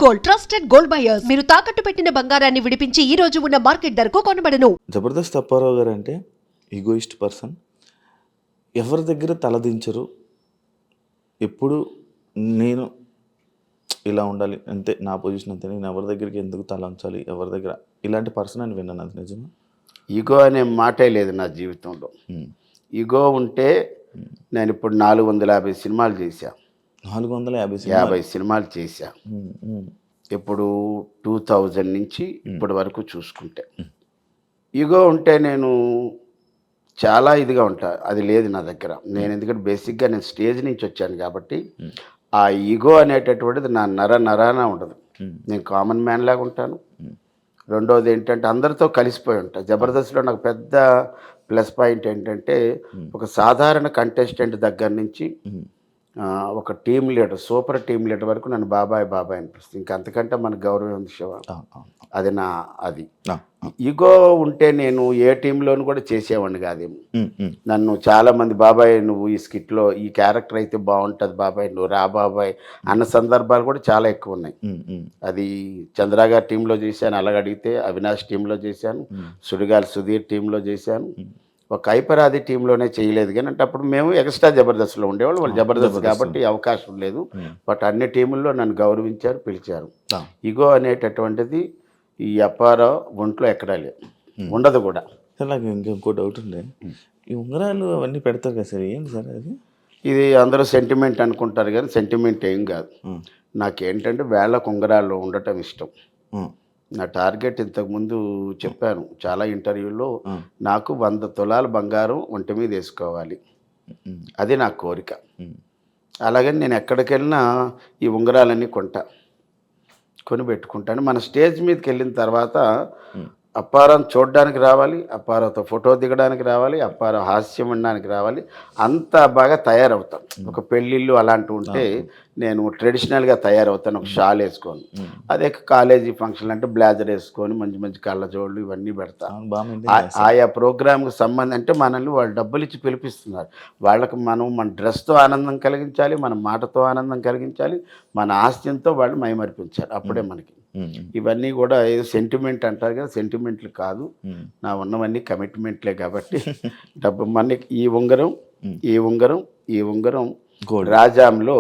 Gold, trusted gold buyers. మీరు తాకట్టు పెట్టిన బంగారాన్ని విడిపించి ఈ రోజు ఉన్న మార్కెట్ ధరకు కొనబడను. జబర్దస్త్ అప్పారావు గారు అంటే ఈగోయిస్ట్ పర్సన్. ఎవరి దగ్గర తలదించరు. ఎప్పుడు నేను ఇలా ఉండాలి అంతే, నా పొజిషన్ అంతే, నేను ఎవరి దగ్గరికి ఎందుకు తల ఉంచాలి, ఎవరి దగ్గర ఇలాంటి పర్సన్ అని విన్నాను. అది నిజమా? ఈగో అనే మాటే లేదు నా జీవితంలో. ఈగో ఉంటే నేను ఇప్పుడు 450 సినిమాలు చేశా. 450 సినిమాలు చేశా. ఇప్పుడు 2000 నుంచి ఇప్పటి వరకు చూసుకుంటే. ఈగో ఉంటే నేను చాలా ఇదిగా ఉంటా. అది లేదు నా దగ్గర. నేను ఎందుకంటే బేసిక్గా నేను స్టేజ్ నుంచి వచ్చాను కాబట్టి ఆ ఈగో అనేటటువంటిది నా నరాన ఉండదు. నేను కామన్ మ్యాన్ లాగా ఉంటాను. రెండోది ఏంటంటే అందరితో కలిసిపోయి ఉంటా. జబర్దస్త్లో నాకు పెద్ద ప్లస్ పాయింట్ ఏంటంటే ఒక సాధారణ కంటెస్టెంట్ దగ్గర నుంచి ఒక team leader, super team leader వరకు నన్ను బాబాయ్ అనిపిస్తుంది. ఇంకా అంతకంటే మనకు గౌరవం ఉంది శివ. అది అది ఈగో ఉంటే నేను ఏ టీంలోనూ కూడా చేసేవాడిని కాదేమో. నన్ను చాలామంది బాబాయ్ నువ్వు ఈ స్కిట్లో ఈ క్యారెక్టర్ అయితే బాగుంటుంది బాబాయ్, నువ్వు రా బాబాయ్ అన్న సందర్భాలు కూడా చాలా ఎక్కువ ఉన్నాయి. అది చంద్ర గారి టీంలో చేశాను, అలాగ అడిగితే అవినాష్ టీంలో చేశాను, సుడిగాలి సుధీర్ టీంలో చేశాను. ఒక ఐపరాది టీంలోనే చేయలేదు కానీ అంటే అప్పుడు మేము ఎక్స్ట్రా జబర్దస్త్లో ఉండేవాళ్ళు. వాళ్ళు జబర్దస్త్ కాబట్టి అవకాశం లేదు. బట్ అన్ని టీముల్లో నన్ను గౌరవించారు, పిలిచారు. ఈగో అనేటటువంటిది ఈ అప్పారావు ఒంట్లో ఎక్కడా లేదు, ఉండదు కూడా. నాకు ఇంకో డౌట్ ఉండే, ఈ ఉంగరాలు అవన్నీ పెడతారు కదా సార్, ఏంటి సార్ అది? ఇది అందరూ సెంటిమెంట్ అనుకుంటారు కానీ సెంటిమెంట్ ఏం కాదు. నాకేంటంటే వేళ్ళకు ఉంగరాలు ఉండటం ఇష్టం. నా టార్గెట్ ఇంతకుముందు చెప్పాను చాలా ఇంటర్వ్యూలో, నాకు 100 తులాల బంగారం ఒంటి మీద వేసుకోవాలి, అది నా కోరిక. అలాగని నేను ఎక్కడికి వెళ్ళినా ఈ ఉంగరాలన్నీ కొని పెట్టుకుంటాను. మన స్టేజ్ మీదకి వెళ్ళిన తర్వాత అప్పారావు చూడడానికి రావాలి, అప్పారావుతో ఫోటో దిగడానికి రావాలి, అప్పారావు హాస్యం ఉండడానికి రావాలి. అంత బాగా తయారవుతాం. ఒక పెళ్ళిళ్ళు అలాంటివి ఉంటే నేను ట్రెడిషనల్గా తయారవుతాను, ఒక షాల్ వేసుకొని. అదే కాలేజీ ఫంక్షన్ అంటే బ్లేజర్ వేసుకొని మంచి కళ్ళజోళ్ళు ఇవన్నీ పెడతాను. ఆయా ప్రోగ్రామ్కి సంబంధం అంటే మనల్ని వాళ్ళు డబ్బులు ఇచ్చి పిలిపిస్తున్నారు. వాళ్ళకి మన డ్రెస్తో ఆనందం కలిగించాలి, మన మాటతో ఆనందం కలిగించాలి, మన ఆస్తితో వాళ్ళు మైమరిపించాలి. అప్పుడే మనకి ఇవన్నీ కూడా ఏదో సెంటిమెంట్ అంటారు కదా, సెంటిమెంట్లు కాదు, నా ఉన్నవన్నీ కమిట్మెంట్లే. కాబట్టి డబ్బు మనకి ఈ ఉంగరం రాజాంలో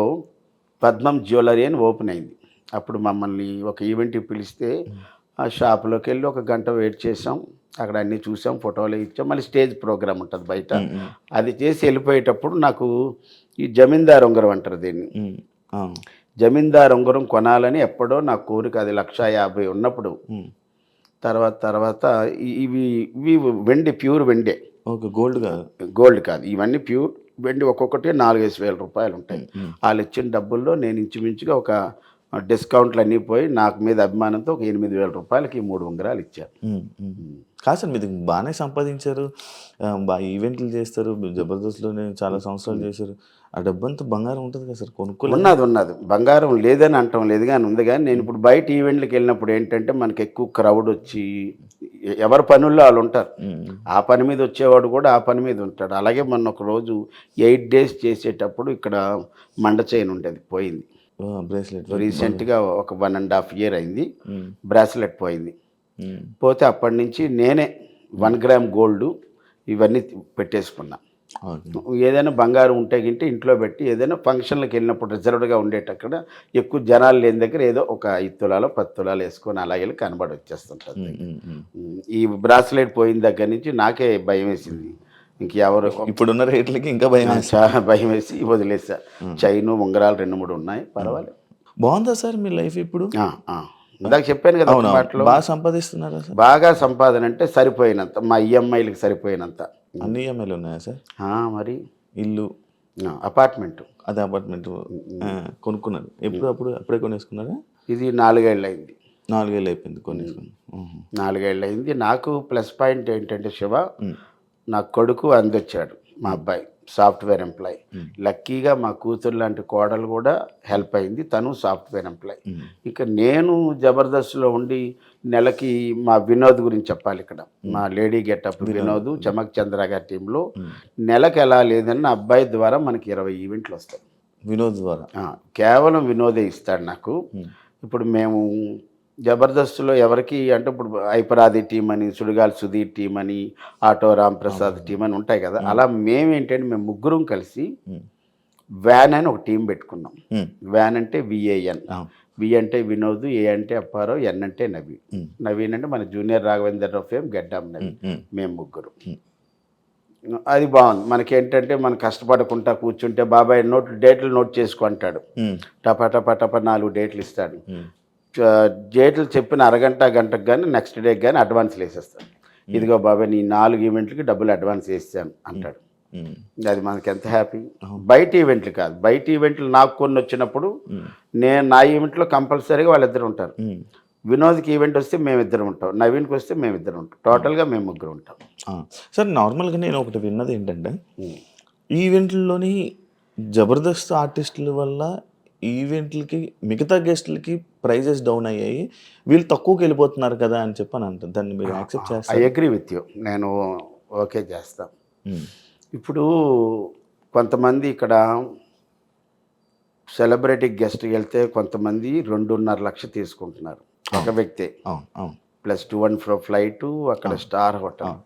పద్మం జ్యువెలరీ అని ఓపెన్ అయింది. అప్పుడు మమ్మల్ని ఒక ఈవెంట్కి పిలిస్తే ఆ షాప్లోకి వెళ్ళి 1 గంట వెయిట్ చేసాం. అక్కడ అన్నీ చూసాం, ఫోటోలు ఇచ్చాం. మళ్ళీ స్టేజ్ ప్రోగ్రామ్ ఉంటుంది బయట, అది చేసి వెళ్ళిపోయేటప్పుడు నాకు ఈ జమీందార్ ఉంగరం అంటారు దీన్ని, జమీందార్ ఉంగరం కొనాలని ఎప్పుడో నా కోరిక. అది 150,000 ఉన్నప్పుడు. తర్వాత ఇవి వెండి, ప్యూర్ వెండే, గోల్డ్ కాదు, ఇవన్నీ ప్యూర్ వెండి. ఒక్కొక్కటి 4,000-5,000 రూపాయలు ఉంటాయి. వాళ్ళు ఇచ్చిన డబ్బుల్లో నేను ఇంచుమించుగా ఒక డిస్కౌంట్లు అన్నీ పోయి నాకు మీద అభిమానంతో ఒక 8,000 రూపాయలకి 3 ఉంగరాలు ఇచ్చారు. కాదు సార్, మీరు బాగానే సంపాదించారు, బాగా ఈవెంట్లు చేస్తారు, జబర్దస్త్లోనే చాలా సంవత్సరాలు చేశారు. ఆ డబ్బంతా బంగారం ఉంటుంది కదా సార్, ఉన్నది బంగారం లేదని అంటాం లేదు కానీ ఉంది. కానీ నేను ఇప్పుడు బయట ఈవెంట్లకు వెళ్ళినప్పుడు ఏంటంటే మనకి ఎక్కువ క్రౌడ్ వచ్చి ఎవరి పనుల్లో వాళ్ళు ఉంటారు. ఆ పని మీద వచ్చేవాడు కూడా ఆ పని మీద ఉంటాడు. అలాగే మొన్న ఒక రోజు 8 days చేసేటప్పుడు ఇక్కడ మండ చైన్ ఉండేది, పోయింది. బ్రేస్లెట్ రీసెంట్గా ఒక 1.5 year అయింది, బ్రాస్లెట్ పోయింది. పోతే అప్పటి నుంచి నేనే 1 గ్రామ్ గోల్డ్ ఇవన్నీ పెట్టేసుకున్నా. ఏదైనా బంగారం ఉంటే గింటే ఇంట్లో పెట్టి ఏదైనా ఫంక్షన్లకు వెళ్ళినప్పుడు రిజర్వ్డ్గా ఉండేటక్కడ ఎక్కువ జనాలు లేని దగ్గర ఏదో ఒక 5 తులాలు 10 తులాలు వేసుకొని అలా వెళ్ళి కనబడి వచ్చేస్తుంటుంది. ఈ బ్రాస్లెట్ పోయిన దగ్గర నుంచి నాకే భయం వేసింది. ఇంకెవరు ఇప్పుడున్న రేట్లకి ఇంకా చాలా భయం వేసి వదిలేసా. చైను ఉంగరాలు 2-3 ఉన్నాయి, పర్వాలేదు. బాగుందా సార్ మీ లైఫ్ ఇప్పుడు? ఇందాక చెప్పాను కదా, బాగా సంపాదిస్తున్నారా సార్? బాగా సంపాదన అంటే సరిపోయినంత, మా ఈఎంఐలకు సరిపోయినంత. అన్ని ఈఎంఐలు ఉన్నాయా సార్? మరి ఇల్లు, అపార్ట్మెంట్. అదే అపార్ట్మెంట్ కొనుక్కున్నారు అప్పుడే కొనేసుకున్నారా? ఇది 4 ఏళ్ళు అయింది. 4 ఏళ్ళు అయిపోయింది కొనేసుకుని. 4 ఏళ్ళు అయింది. నాకు ప్లస్ పాయింట్ ఏంటంటే శివ, నా కొడుకు అందొచ్చాడు, మా అబ్బాయి సాఫ్ట్వేర్ ఎంప్లాయ్. లక్కీగా మా కూతురు లాంటి కోడలు కూడా హెల్ప్ అయింది, తను సాఫ్ట్వేర్ ఎంప్లాయ్. ఇక నేను జబర్దస్త్లో ఉండి నెలకి మా వినోద్ గురించి చెప్పాలి ఇక్కడ. మా లేడీ గెటప్ వినోద్, చమక్ చంద్ర గారి టీంలో నెలకు ఎలా లేదన్న అబ్బాయి ద్వారా మనకి 20 ఈవెంట్లు వస్తాయి. వినోద్ ద్వారా కేవలం వినోదే ఇస్తాడు నాకు. ఇప్పుడు మేము జబర్దస్త్లో ఎవరికి అంటే ఇప్పుడు ఐపరాది టీం అని, సుడిగాలి సుధీర్ టీం అని, ఆటో రామ్ ప్రసాద్ టీం అని ఉంటాయి కదా. అలా మేమేంటంటే మేము ముగ్గురం కలిసి వ్యాన్ అని ఒక టీం పెట్టుకున్నాం. వ్యాన్ అంటే VAN, వి అంటే వినోద్, ఏ అంటే అప్పారావు, ఎన్ అంటే నవీన్ అంటే మన జూనియర్ రాఘవేంద్రరావు ఫేమ్ గడ్డం నవీన్. మేము ముగ్గురు. అది బాగుంది. మనకేంటంటే మనం కష్టపడకుండా కూర్చుంటే బాబాయ్ డేట్లు నోట్ చేసుకుంటాడు. టపా 4 డేట్లు ఇస్తాడు. డేట్లు చెప్పిన అరగంట గంటకు కానీ నెక్స్ట్ డేకి కానీ అడ్వాన్స్లు వేసేస్తాడు. ఇదిగో బాబాయ్ నీ 4 ఈవెంట్లకి డబ్బులు అడ్వాన్స్ వేసాను అంటాడు. అది మనకి ఎంత హ్యాపీ. బయట ఈవెంట్లు కాదు, బయట ఈవెంట్లు నాకు కొన్ని వచ్చినప్పుడు నా ఈవెంట్లో కంపల్సరీగా వాళ్ళిద్దరు ఉంటారు. వినోద్కి ఈవెంట్ వస్తే మేమిద్దరం ఉంటాం, నవీన్కి వస్తే మేమిద్దరం ఉంటాం, టోటల్గా మేము ముగ్గురు ఉంటాం. సార్ నార్మల్గా నేను ఒకటి విన్నది ఏంటంటే ఈవెంట్లలోని జబర్దస్త్ ఆర్టిస్టుల వల్ల ఈవెంట్లకి మిగతా గెస్ట్లకి ప్రైజెస్ డౌన్ అయ్యాయి, వీళ్ళు తక్కువకి వెళ్ళిపోతున్నారు కదా అని చెప్పని అంటారు. దాన్ని మీరు యాక్సెప్ట్ చేస్తారు? ఐ అగ్రీ విత్ యూ, నేను ఓకే చేస్తాను. ఇప్పుడు కొంతమంది ఇక్కడ సెలబ్రిటీ గెస్ట్కి వెళ్తే కొంతమంది 2.5 లక్షలు తీసుకుంటున్నారు ఒక వ్యక్తి, ప్లస్ 2 and fro ఫ్లైటు, అక్కడ స్టార్ హోటల్.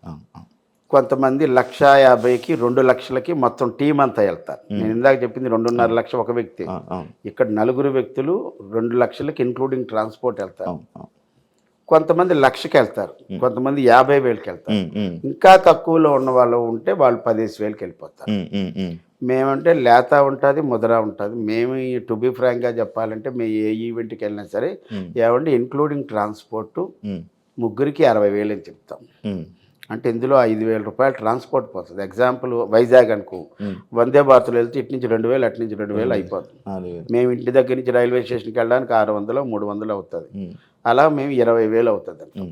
కొంతమంది 1,50,000కి 2 లక్షలకి మొత్తం టీం అంతా వెళ్తారు. నేను ఇందాక చెప్పింది 2.5 లక్షలు ఒక వ్యక్తి, ఇక్కడ 4 వ్యక్తులు 2 లక్షలకి ఇంక్లూడింగ్ ట్రాన్స్పోర్ట్ వెళ్తారు. కొంతమంది 1,00,000కి వెళ్తారు, కొంతమంది 50,000కి వెళ్తారు. ఇంకా తక్కువలో ఉన్న వాళ్ళు ఉంటే వాళ్ళు 15,000కి వెళ్ళిపోతారు. మేమంటే లేత ఉంటుంది, ముదర ఉంటుంది. మేము టు బి ఫ్రాంక్గా చెప్పాలంటే మేము ఏ ఈవెంట్కి వెళ్ళినా సరే ఏమంటే ఇంక్లూడింగ్ ట్రాన్స్పోర్టు ముగ్గురికి 60,000 అని చెప్తాం. అంటే ఇందులో 5,000 రూపాయలు ట్రాన్స్పోర్ట్ పోతుంది. ఎగ్జాంపుల్ వైజాగ్ అనుకో, వందే భారత్లో వెళ్తే ఇటు నుంచి 2,000, అటు నుంచి 2,000 అయిపోతుంది. మేము ఇంటి దగ్గర నుంచి రైల్వే స్టేషన్కి వెళ్ళడానికి 600, 300 అవుతుంది. అలా మేము 20,000 అవుతుంది అంట.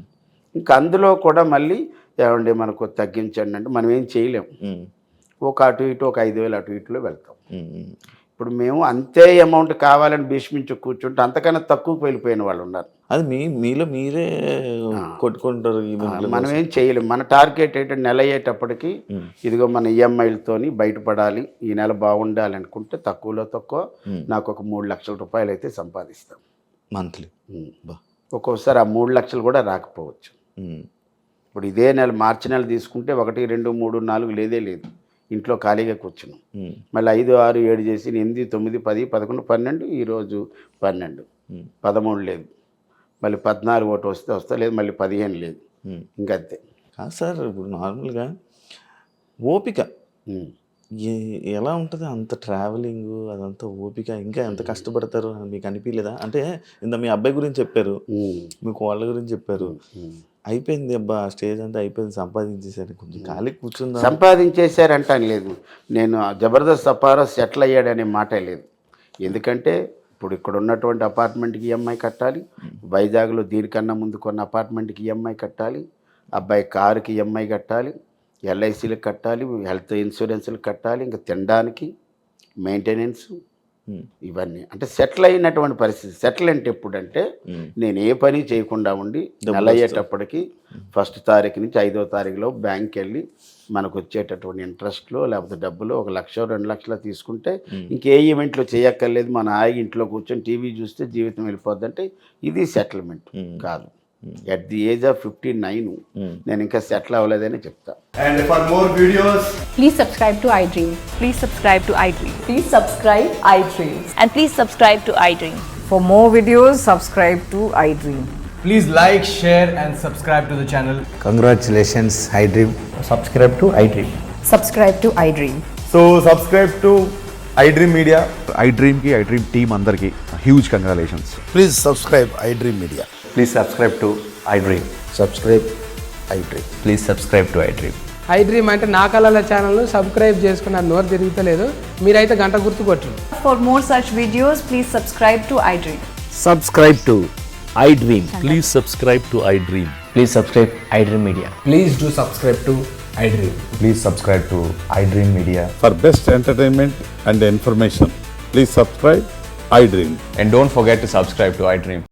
ఇంకా అందులో కూడా మళ్ళీ ఏమండి మనకు తగ్గించండి అంటే మనం ఏం చేయలేము. ఒక అటు ఇటు ఒక 5,000 అటు ఇటులో వెళ్తాం. ఇప్పుడు మేము అంతే అమౌంట్ కావాలని భీష్మించి కూర్చుంటే అంతకన్నా తక్కువకి వెళ్ళిపోయిన వాళ్ళు ఉన్నారు. అది మీలో మీరే కొట్టుకుంటారు. మనం ఏం చేయలేము. మన టార్గెట్ ఏంటంటే నెల అయ్యేటప్పటికి ఇదిగో మన ఈఎంఐలతోని బయటపడాలి, ఈ నెల బాగుండాలి అనుకుంటే తక్కువలో తక్కువ నాకు ఒక 3 లక్షల రూపాయలు అయితే సంపాదిస్తాం మంత్లీ. ఒక్కోసారి ఆ 3 లక్షలు కూడా రాకపోవచ్చు. ఇప్పుడు ఇదే నెల మార్చి నెల తీసుకుంటే 1, 2, 3, 4 లేదే లేదు, ఇంట్లో ఖాళీగా కూర్చున్నాం. మళ్ళీ 5, 6, 7 చేసి 8, 9, 10, 11, 12, ఈరోజు 12, 13 లేదు, మళ్ళీ 14 ఒకటి వస్తే లేదు, మళ్ళీ 15 లేదు, ఇంకంతే. కాదు సార్, ఇప్పుడు నార్మల్గా ఓపిక ఎలా ఉంటుంది? అంత ట్రావెలింగ్ అదంతా ఓపిక, ఇంకా ఎంత కష్టపడతారు అని మీకు అనిపించలేదా? అంటే ఇంత మీ అబ్బాయి గురించి చెప్పారు, మీకు వాళ్ళ గురించి చెప్పారు, అయిపోయింది అబ్బా స్టేజ్ అంతా అయిపోయింది, సంపాదించేసారు, కొంచెం ఖాళీ కూర్చుందా? సంపాదించేశారంటాను లేదు, నేను జబర్దస్త్ అప్పారావు సెటిల్ అయ్యాడనే మాటే లేదు. ఎందుకంటే ఇప్పుడు ఇక్కడ ఉన్నటువంటి అపార్ట్మెంట్కి ఈఎంఐ కట్టాలి, వైజాగ్లో దీనికన్నా ముందు కొన్న అపార్ట్మెంట్కి ఈఎంఐ కట్టాలి, అబ్బాయి కారుకి ఈఎంఐ కట్టాలి, LICలకు కట్టాలి, హెల్త్ ఇన్సూరెన్స్లకు కట్టాలి, ఇంకా తినడానికి మెయింటెనెన్స్, ఇవన్నీ. అంటే సెటిల్ అయినటువంటి పరిస్థితి. సెటిల్ అంటే ఎప్పుడంటే నేను ఏ పని చేయకుండా ఉండి నెల అయ్యేటప్పటికి 1వ తారీఖు నుంచి 5వ తారీఖులో బ్యాంక్కి వెళ్ళి మనకు వచ్చేటటువంటి ఇంట్రెస్ట్లో లేకపోతే డబ్బులు 1 లక్ష 2 లక్షలు తీసుకుంటే ఇంకే ఈవెంట్లో చేయక్కర్లేదు, మన హాయిగా ఇంట్లో కూర్చొని టీవీ చూస్తే జీవితం వెళ్ళిపోద్ది. అంటే ఇది సెటిల్మెంట్ కాదు. ఎట్ ది ఏజ్ ఆఫ్ 59 నేను ఇంకా సెటిల్ అవ్వలేదని చెప్తా. And for more videos, Please subscribe to iDream. Please subscribe to iDream. Please subscribe iDream. And please subscribe to iDream. For more videos, subscribe to iDream. please like, share and subscribe to the channel. Congratulations, iDream. Subscribe to iDream. Subscribe to iDream. So subscribe to iDream Media. iDream team అందరికి huge congratulations. Please subscribe iDream Media. Please subscribe to iDream. Subscribe iDream. Please subscribe to iDream. iDream అంటే నా కళల ఛానల్ను subscribe చేసుకున్న నోరు తిరుగుతలేదు, మీరైతే గంట గుర్తు కొట్టండి. For more such videos, please subscribe to iDream. Subscribe to iDream. Please subscribe to iDream. Please subscribe iDream Media. Please do subscribe to iDream. Please subscribe to iDream Media. For best entertainment and information, please subscribe iDream. And don't forget to subscribe to iDream.